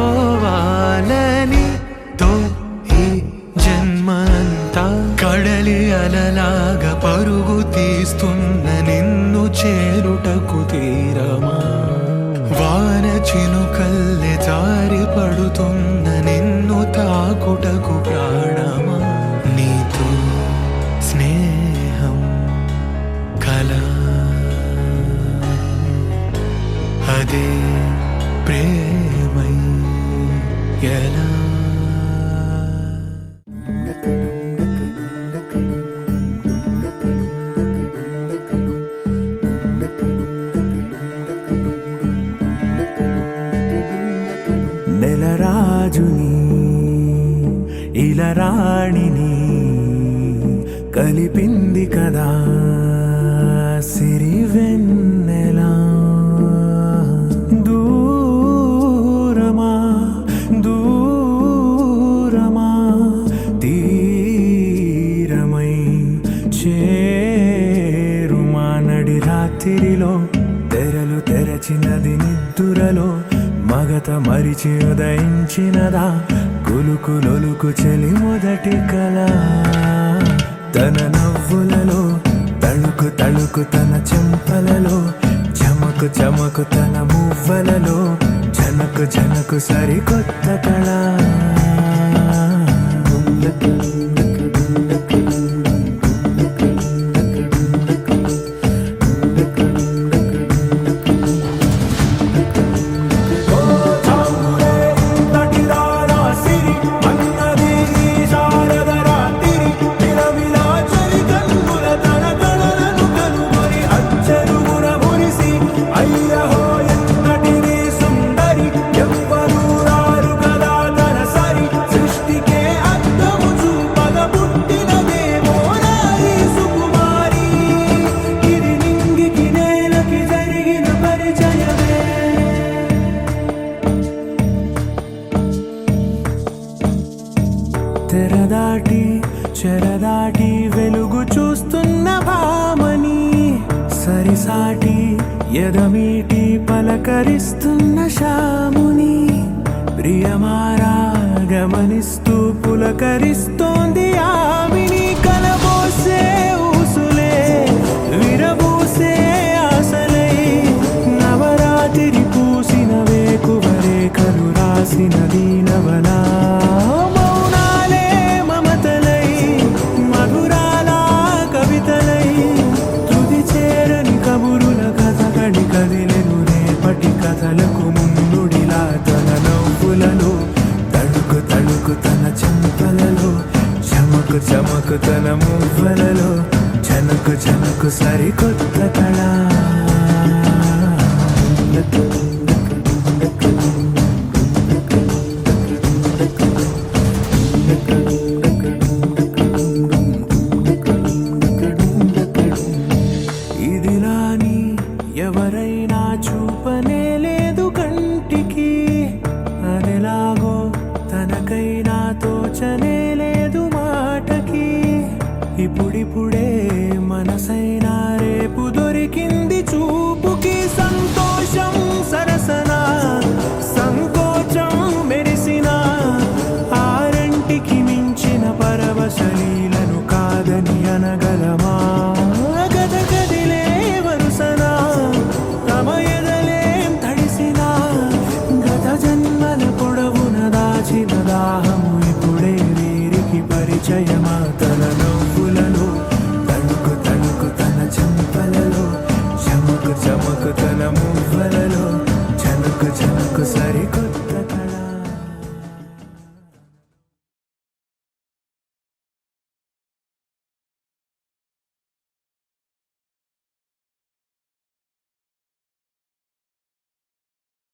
కలిసైపోవాలని తో ఈ జన్మంతా కడలి అలలాగా పరుగు తీస్తున్న నిన్ను చేరుటకు తీరమా వాన చినుకల్లె జారి పడుతున్న నిన్ను తాకుటకు ప్రాణమా నీతో స్నేహం కలా అదే ప్రేమై ఎలా నెలరాజుని ఇలరాణిని కలిపింది కదా సిరివెన్నెలా దూరమా దూరమా తీరమై చేరుమా నడి రాత్రిలో తెరలు తెరచినది నిద్దురలో మగత మరిచి ఉదయించినదా కులుకు లొలుకు చెలి మొదటి కళ తన నవ్వులలో తళుకు తళుకు తన చెంపలలో చమకు చమకు తన మువ్వలలో జనకు జనకు సరికొత్త కళ తెరదాటి చెరదాటి వెలుగు చూస్తున్న భామని సరిసాటి ఎదమీటి పలకరిస్తున్న శాముని ప్రియమారా గమనిస్తూ పులకరిస్తోంది ఆవిని కలబోసే ఊసులే విరబూసే ఆశలై నవరాత్రి పూసిన వేకువరేఖలు రాసిన దీనవనా కథలకు ముందుడిలా తన నవ్వులలో తడుకు తడుకు తన చెంపలలో చమకు చమకు తన మువ్వలలో జనకు జనకు సరికొత్త కళ ఇదిలాని ఎవరైనా చూపనే లేదు కంటికి అదెలాగో తనకైనా తోచనే లేదు మాటకి ఇప్పుడిప్పుడే మనసైనా రేపు దొరికింది చూపుకి సంతోషం సరసన సంకోచం మెరిసిన ఆరంటికి మించిన పరవశలీలను కాదని అనగలమా దాహము ఇప్పుడే వీరికి పరిచయమా తన నవ్వులలో తణుకు తణుకు తన చెంపలలో చమకు చమకు తన మువ్వలలో చనుకు చనుకు సరికొ